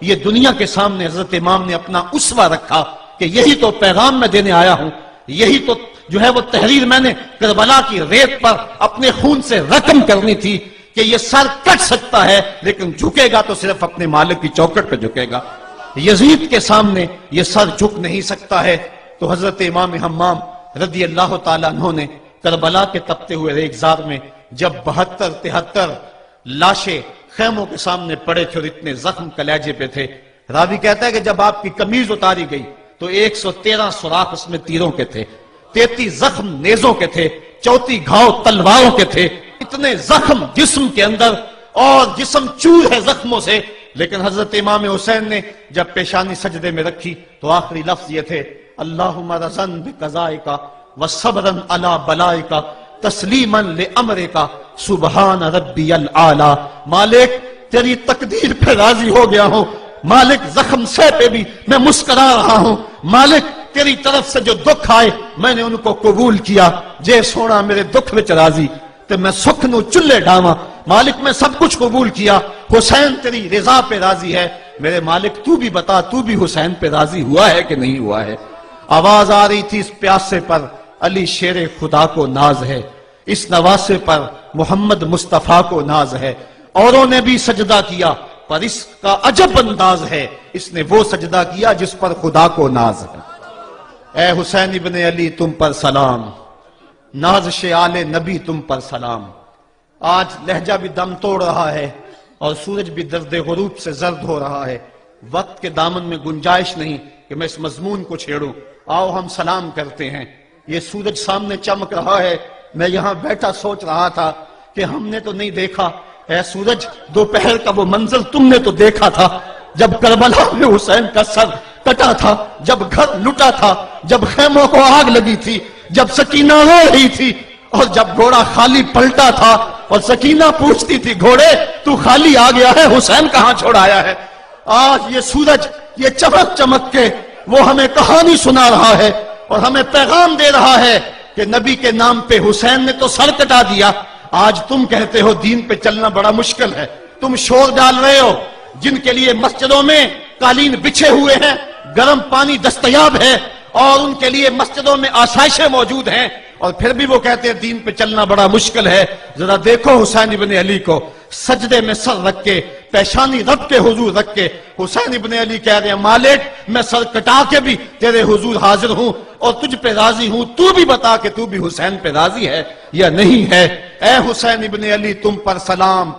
یہ دنیا کے سامنے حضرت امام نے اپنا اسوہ رکھا کہ یہی تو پیغام میں دینے آیا ہوں، یہی تو جو ہے وہ تحریر میں نے کربلا کی ریت پر اپنے خون سے رقم کرنی تھی کہ یہ سر کٹ سکتا ہے لیکن جھکے گا تو صرف اپنے مالک کی چوکٹ پہ جھکے گا، یزید کے سامنے یہ سر جھک نہیں سکتا ہے۔ تو حضرت امام حمام رضی اللہ تعالیٰ عنہ نے کربلا کے تپتے ہوئے ریگزار میں جب 72-73 لاشیں خیموں کے سامنے پڑے تھے اور اتنے زخم کلیجے پہ تھے، راوی کہتا ہے کہ جب آپ کی قمیض اتاری گئی تو 113 سوراخ اس میں تیروں کے تھے، 33 زخم نیزوں کے تھے، 34 گھاؤ تلواروں کے تھے، اتنے زخم جسم کے اندر اور جسم چور ہے زخموں سے۔ لیکن حضرت امام حسین نے جب پیشانی سجدے میں رکھی تو آخری لفظ یہ تھے، اللہم رضن بقضائک وصبرن علی بلائک تسلیما لامرک سبحان ربی العالی۔ مالک تیری تقدیر پہ راضی ہو گیا ہوں، مالک زخم سے پہ بھی میں مسکرا رہا ہوں، مالک تیری طرف سے جو دکھ آئے میں نے ان کو قبول کیا، جے سونا میرے دکھ وچ راضی تو میں سکھ نو چلے ڈاواں، مالک میں سب کچھ قبول کیا، حسین تیری رضا پہ راضی ہے، میرے مالک تو بھی بتا تو بھی حسین پہ راضی ہوا ہے کہ نہیں ہوا ہے۔ آواز آ رہی تھی اس پیاسے پر علی شیر خدا کو ناز ہے، اس نواسے پر محمد مصطفیٰ کو ناز ہے، اوروں نے بھی سجدہ کیا پر اس کا عجب انداز ہے، اس نے وہ سجدہ کیا جس پر خدا کو ناز ہے۔ اے حسین ابن علی تم پر سلام، نازش آل نبی تم پر سلام۔ آج لہجہ بھی دم توڑ رہا ہے اور سورج بھی درد غروب سے زرد ہو رہا ہے، وقت کے دامن میں گنجائش نہیں کہ میں اس مضمون کو چھیڑوں، آؤ ہم سلام کرتے ہیں۔ یہ سورج سامنے چمک رہا ہے، میں یہاں بیٹھا سوچ رہا تھا کہ ہم نے تو نہیں دیکھا، اے سورج دوپہر کا وہ منظر تم نے تو دیکھا تھا جب کربلا میں حسین کا سر کٹا تھا، جب گھر لٹا تھا، جب خیموں کو آگ لگی تھی، جب سکینہ رو رہی تھی اور جب گھوڑا خالی پلٹا تھا اور سکینہ پوچھتی تھی گھوڑے تو خالی آ گیا ہے، حسین کہاں چھوڑ آیا ہے۔ آج یہ سورج یہ چمک چمک کے وہ ہمیں کہانی سنا رہا ہے اور ہمیں پیغام دے رہا ہے کہ نبی کے نام پہ حسین نے تو سر کٹا دیا۔ آج تم کہتے ہو دین پہ چلنا بڑا مشکل ہے، تم شور ڈال رہے ہو، جن کے لیے مسجدوں میں قالین بچھے ہوئے ہیں، گرم پانی دستیاب ہے اور ان کے لیے مسجدوں میں آسائشیں موجود ہیں، اور پھر بھی وہ کہتے ہیں دین پہ چلنا بڑا مشکل ہے۔ ذرا دیکھو حسین ابن علی کو سجدے میں سر رکھ کے، پیشانی رب کے حضور رکھ کے، حسین ابن علی کہہ رہے ہیں مالک میں سر کٹا کے بھی تیرے حضور حاضر ہوں اور تجھ پہ راضی ہوں، تو بھی بتا کہ تو بھی حسین پہ راضی ہے یا نہیں ہے۔ اے حسین ابن علی تم پر سلام،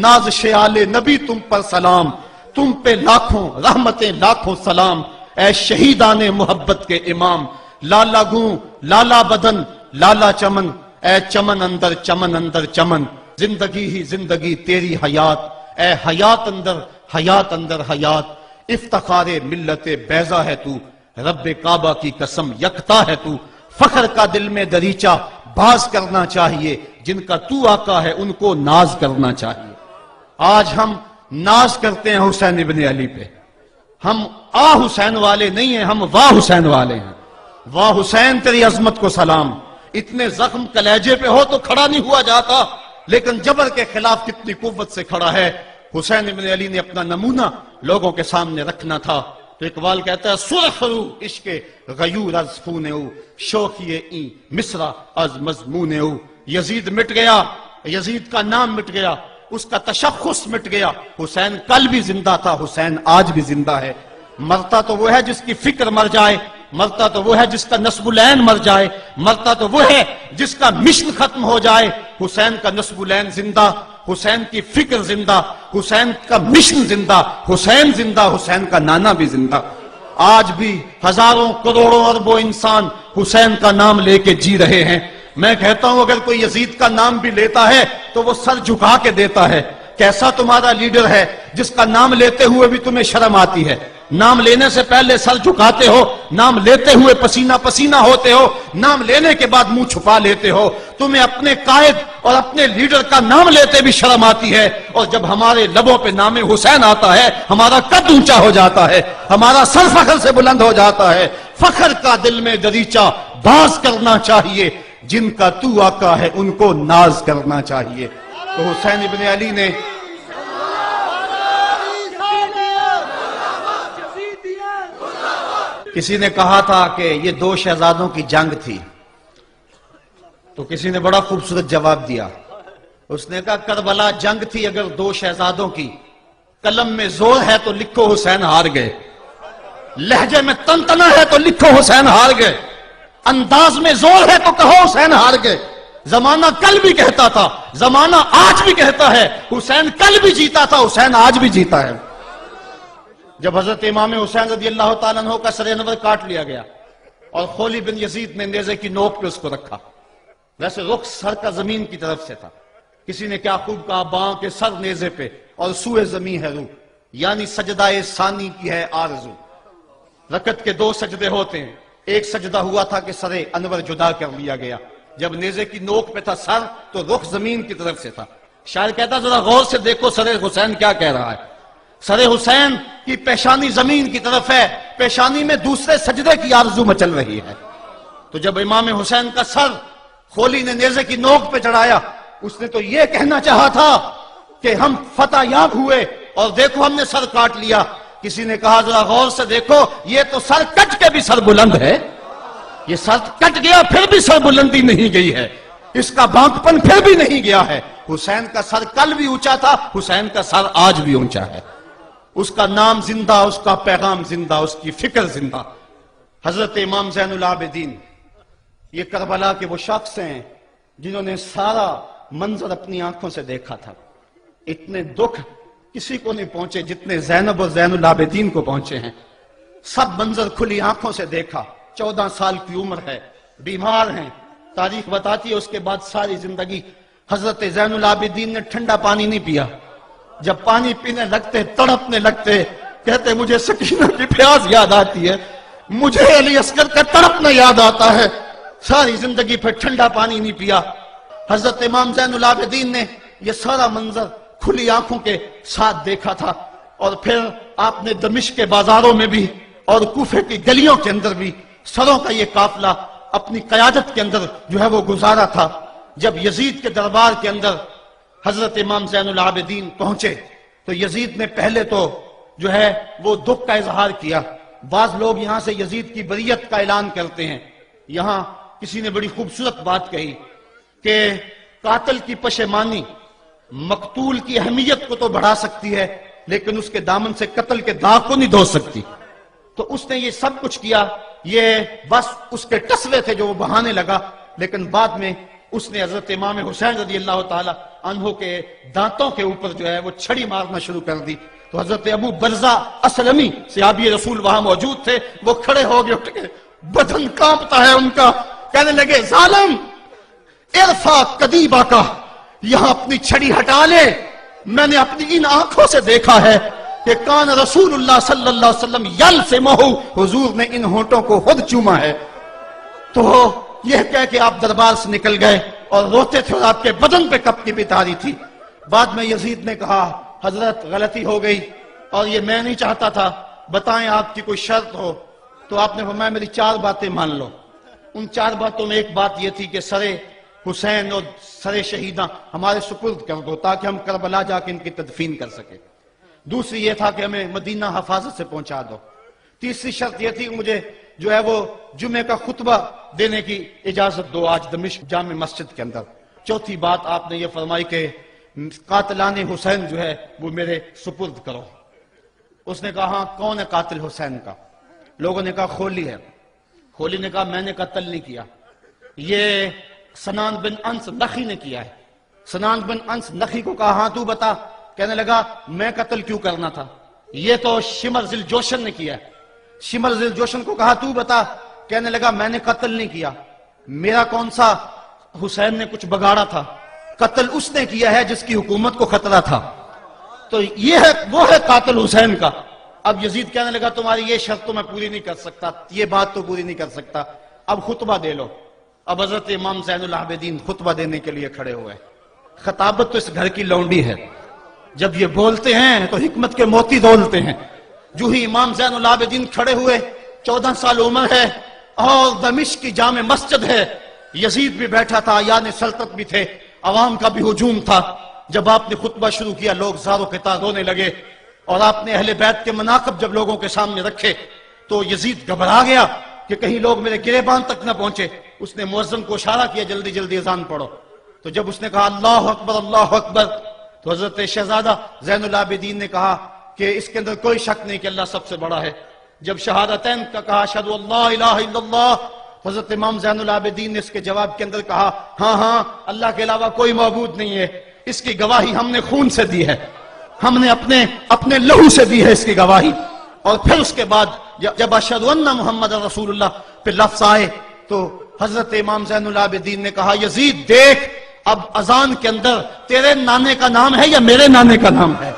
نازش آل نبی تم پر سلام، تم پہ لاکھوں رحمتیں لاکھوں سلام۔ اے شہیدان محبت کے امام، لالا گوں لالا بدن لالا چمن، اے چمن اندر چمن اندر چمن، زندگی ہی زندگی تیری حیات، اے حیات اندر حیات، افتخار ملت بیضا ہے تو، رب کعبہ کی قسم یکتا ہے تو، فخر کا دل میں دریچہ باز کرنا چاہیے، جن کا تو آقا ہے ان کو ناز کرنا چاہیے۔ آج ہم ناز کرتے ہیں حسین ابن علی پہ، ہم آ حسین والے نہیں ہیں، ہم واہ حسین والے ہیں۔ واہ حسین تیری عظمت کو سلام، اتنے زخم کلیجے پہ ہو تو کھڑا نہیں ہوا جاتا، لیکن جبر کے خلاف کتنی قوت سے کھڑا ہے۔ حسین ابن علی نے اپنا نمونہ لوگوں کے سامنے رکھنا تھا، تو اقبال کہتا ہے سرخ رو عشق غیور از خون او، شوخی این مصرع از مضمون او۔ یزید مٹ گیا، یزید کا نام مٹ گیا، اس کا تشخص مٹ گیا، حسین کل بھی زندہ تھا، حسین آج بھی زندہ ہے۔ مرتا تو وہ ہے جس کی فکر مر جائے، مرتا تو وہ ہے جس کا نسب العین مر جائے، مرتا تو وہ ہے جس کا مشن ختم ہو جائے۔ حسین کا نسب العین زندہ، حسین کی فکر زندہ، حسین کا مشن زندہ، حسین زندہ، حسین کا نانا بھی زندہ۔ آج بھی ہزاروں کروڑوں اربوں انسان حسین کا نام لے کے جی رہے ہیں۔ میں کہتا ہوں اگر کوئی یزید کا نام بھی لیتا ہے تو وہ سر جھکا کے دیتا ہے۔ کیسا تمہارا لیڈر ہے جس کا نام لیتے ہوئے بھی تمہیں شرم آتی ہے؟ نام لینے سے پہلے سر جھکاتے ہو، نام لیتے ہوئے پسینہ پسینہ ہوتے ہو، نام لینے کے بعد منہ چھپا لیتے ہو۔ تمہیں اپنے قائد اور اپنے لیڈر کا نام لیتے بھی شرم آتی ہے، اور جب ہمارے لبوں پہ نام حسین آتا ہے ہمارا قد اونچا ہو جاتا ہے، ہمارا سر فخر سے بلند ہو جاتا ہے۔ فخر کا دل میں دریچہ باز کرنا چاہیے، جن کا تو آقا ہے ان کو ناز کرنا چاہیے۔ تو حسین ابن علی نے کسی نے کہا تھا کہ یہ دو شہزادوں کی جنگ تھی، تو کسی نے بڑا خوبصورت جواب دیا. اس نے کہا کربلا جنگ تھی اگر دو شہزادوں کی، قلم میں زور ہے تو لکھو حسین ہار گئے، لہجے میں تنتنا ہے تو لکھو حسین ہار گئے، انداز میں زور ہے تو کہو حسین ہار گئے. زمانہ کل بھی کہتا تھا، زمانہ آج بھی کہتا ہے، حسین کل بھی جیتا تھا، حسین آج بھی جیتا ہے. جب حضرت امام حسین رضی اللہ تعالیٰ عنہ کا سر انور کاٹ لیا گیا اور خولی بن یزید نے نیزے کی نوک پہ اس کو رکھا، ویسے رخ سر کا زمین کی طرف سے تھا، کسی نے کیا خوب کہا، باں کے سر نیزے پہ اور سوئے زمین ہے روح، یعنی سجدہ ثانی کی ہے آرزو. رکعت کے دو سجدے ہوتے ہیں، ایک سجدہ ہوا تھا کہ سر انور جدا کر لیا گیا، جب نیزے کی نوک پہ تھا سر تو رخ زمین کی طرف سے تھا. شاعر کہتا ذرا غور سے دیکھو سر حسین کیا کہہ رہا ہے. سر حسین کی پیشانی زمین کی طرف ہے، پیشانی میں دوسرے سجدے کی آرزو مچل رہی ہے. تو جب امام حسین کا سر خولی نے نیزے کی نوک پہ چڑھایا، اس نے تو یہ کہنا چاہا تھا کہ ہم فتح یاب ہوئے اور دیکھو ہم نے سر کاٹ لیا. کسی نے کہا ذرا غور سے دیکھو یہ تو سر کٹ کے بھی سر بلند ہے، یہ سر کٹ گیا پھر بھی سر بلندی نہیں گئی ہے، اس کا بانکپن پھر بھی نہیں گیا ہے. حسین کا سر کل بھی اونچا تھا، حسین کا سر آج بھی اونچا ہے. اس کا نام زندہ، اس کا پیغام زندہ، اس کی فکر زندہ. حضرت امام زین العابدین یہ کربلا کے وہ شخص ہیں جنہوں نے سارا منظر اپنی آنکھوں سے دیکھا تھا. اتنے دکھ کسی کو نہیں پہنچے جتنے زینب اور زین العابدین کو پہنچے ہیں. سب منظر کھلی آنکھوں سے دیکھا. 14 سال کی عمر ہے، بیمار ہیں، تاریخ بتاتی ہے اس کے بعد ساری زندگی حضرت زین العابدین نے ٹھنڈا پانی نہیں پیا. جب پانی پینے لگتے تڑپنے لگتے، کہتے مجھے سکینہ کی پیاس یاد آتی ہے، مجھے علی اصغر کا تڑپنا یاد آتا ہے. ساری زندگی پھر ٹھنڈا پانی نہیں پیا. حضرت امام زین العابدین نے یہ سارا منظر کھلی آنکھوں کے ساتھ دیکھا تھا. اور پھر آپ نے دمشق کے بازاروں میں بھی اور کوفے کی گلیوں کے اندر بھی سروں کا یہ قافلہ اپنی قیادت کے اندر جو ہے وہ گزارا تھا. جب یزید کے دربار کے اندر حضرت امام زین العابدین پہنچے تو یزید نے پہلے تو جو ہے وہ دکھ کا اظہار کیا. بعض لوگ یہاں سے یزید کی بریت کا اعلان کرتے ہیں. یہاں کسی نے بڑی خوبصورت بات کہی کہ قاتل کی پشیمانی مقتول کی اہمیت کو تو بڑھا سکتی ہے لیکن اس کے دامن سے قتل کے داغ کو نہیں دھو سکتی. تو اس نے یہ سب کچھ کیا، یہ بس اس کے ٹسلے تھے جو وہ بہانے لگا. لیکن بعد میں اس نے حضرت امام حسین رضی اللہ تعالی عنہ کے دانتوں کے اوپر جو ہے وہ چھڑی مارنا شروع کر دی. تو حضرت ابو برزہ اسلمی صحابی رسول وہاں موجود تھے، وہ کھڑے ہو گئے، اٹھ کے بدن کانپتا ہے ان کا، کہنے لگے ظالم ارفع قدیبہ کا، یہاں اپنی چھڑی ہٹا لے. میں نے اپنی ان آنکھوں سے دیکھا ہے کہ کان رسول اللہ صلی اللہ علیہ وسلم یلفمہ، حضور نے ان ہونٹوں کو خود چوما ہے. تو یہ کہہ کہ آپ دربار سے نکل گئے اور روتے تھے اور آپ کے بدن پہ کپ کی بھی تاری تھی. بعد میں یزید نے کہا حضرت غلطی ہو گئی اور یہ میں نہیں چاہتا تھا، بتائیں آپ کی کوئی شرط ہو. تو آپ نے فرمایا میری 4 باتیں مان لو. ان 4 باتوں میں ایک بات یہ تھی کہ سر حسین اور سر شہیداں ہمارے سپرد کر دو تاکہ ہم کربلا جا کے ان کی تدفین کر سکیں. دوسری یہ تھا کہ ہمیں مدینہ حفاظت سے پہنچا دو. تیسری شرط یہ تھی کہ مجھے جو ہے وہ جمعہ کا خطبہ دینے کی اجازت دو آج دمشق جامع مسجد کے اندر. چوتھی بات آپ نے یہ فرمائی کہ قاتلان حسین جو ہے وہ میرے سپرد کرو. اس نے کہا ہاں کون ہے قاتل حسین کا؟ لوگوں نے کہا خولی ہے. خولی نے کہا میں نے قتل نہیں کیا، یہ سنان بن انس نخی نے کیا ہے. سنان بن انس نخی کو کہا ہاں تو بتا. کہنے لگا میں قتل کیوں کرنا تھا، یہ تو شمر ذل جوشن نے کیا ہے. شمر ذل جوشن کو کہا تو بتا. کہنے لگا میں نے قتل نہیں کیا، میرا کون سا حسین نے کچھ بگاڑا تھا، قتل اس نے کیا ہے جس کی حکومت کو خطرہ تھا. تو یہ ہے وہ ہے قاتل حسین کا. اب یزید کہنے لگا تمہاری یہ شرط تو میں پوری نہیں کر سکتا، یہ بات تو پوری نہیں کر سکتا، اب خطبہ دے لو. اب حضرت امام زین العابدین خطبہ دینے کے لیے کھڑے ہوئے. خطابت تو اس گھر کی لونڈی ہے، جب یہ بولتے ہیں تو حکمت کے موتی دولتے ہیں. جو ہی امام زین العابدین کھڑے ہوئے، 14 سال عمر ہے اور دمشق کی جامع مسجد ہے. یزید بھی بیٹھا تھا، یعنی سلطنت بھی تھے، عوام کا بھی ہجوم تھا. جب آپ نے خطبہ شروع کیا لوگ زار و قطار رونے لگے اور آپ نے اہل بیت کے مناقب جب لوگوں کے سامنے رکھے تو یزید گھبرا گیا کہ کہیں لوگ میرے گریبان تک نہ پہنچے. اس نے مؤذن کو اشارہ کیا جلدی جلدی اذان پڑھو. تو جب اس نے کہا اللہ اکبر اللہ اکبر تو حضرت شہزادہ زین العابدین نے کہا کہ اس کے اندر کوئی شک نہیں کہ اللہ سب سے بڑا ہے. جب شہادتین کا کہا اشہد ان لا الہ الا اللہ، حضرت امام زین العابدین نے اس کے جواب کے اندر کہا ہاں اللہ کے علاوہ کوئی معبود نہیں ہے، اس کی گواہی ہم نے خون سے دی ہے، ہم نے اپنے لہو سے دی ہے اس کی گواہی. اور پھر اس کے بعد جب اشہد ان محمد رسول اللہ پہ لفظ آئے تو حضرت امام زین العابدین نے کہا یزید دیکھ اب اذان کے اندر تیرے نانے کا نام ہے یا میرے نانے کا نام ہے؟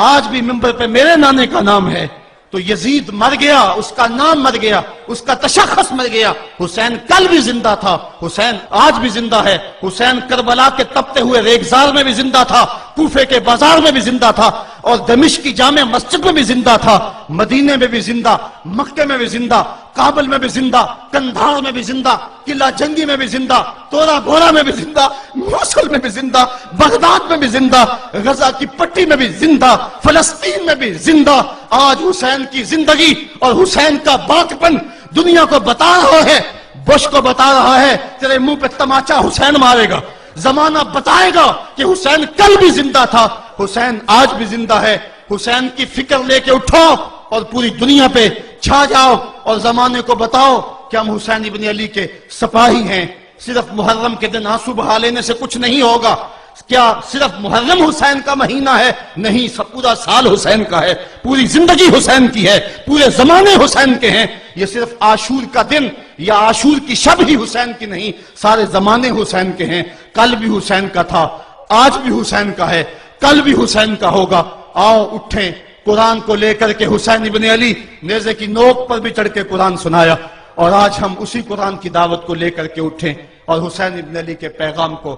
آج بھی منبر پہ میرے نانے کا نام ہے. تو یزید مر گیا، اس کا نام مر گیا، اس کا تشخص مر گیا. حسین کل بھی زندہ تھا، حسین آج بھی زندہ ہے. حسین کربلا کے تپتے ہوئے ریگزار میں بھی زندہ تھا، کوفے کے بازار میں بھی زندہ تھا، اور دمشق کی جامع مسجد میں بھی زندہ تھا، مدینے میں بھی زندہ، مکے میں بھی زندہ، کابل میں بھی زندہ، کندھار میں بھی زندہ، قلعہ جنگی میں بھی زندہ، تورا بورا میں بھی زندہ، موصل میں بھی زندہ، بغداد میں بھی زندہ، غزہ کی پٹی میں بھی زندہ، فلسطین میں بھی زندہ. آج حسین کی زندگی اور حسین کا باقپن دنیا کو بتا رہا ہے، بش کو بتا رہا ہے تیرے منہ پہ تماچا حسین مارے گا. زمانہ بتائے گا کہ حسین کل بھی زندہ تھا، حسین آج بھی زندہ ہے. حسین کی فکر لے کے اٹھو اور پوری دنیا پہ چھا جاؤ اور زمانے کو بتاؤ کہ ہم حسین ابن علی کے سپاہی ہیں. صرف محرم کے دن آنسو بہا لینے سے کچھ نہیں ہوگا. کیا صرف محرم حسین کا مہینہ ہے؟ نہیں، پورا سال حسین کا ہے، پوری زندگی حسین کی ہے، پورے زمانے حسین کے ہیں. یہ صرف عاشور کا دن یا عاشور کی شب ہی حسین کی نہیں، سارے زمانے حسین کے ہیں. کل بھی حسین کا تھا، آج بھی حسین کا ہے، کل بھی حسین کا ہوگا. آؤ اٹھیں، قرآن کو لے کر کے حسین ابن علی نیزے کی نوک پر بھی چڑھ کے قرآن سنایا، اور آج ہم اسی قرآن کی دعوت کو لے کر کے اٹھیں اور حسین ابن علی کے پیغام کو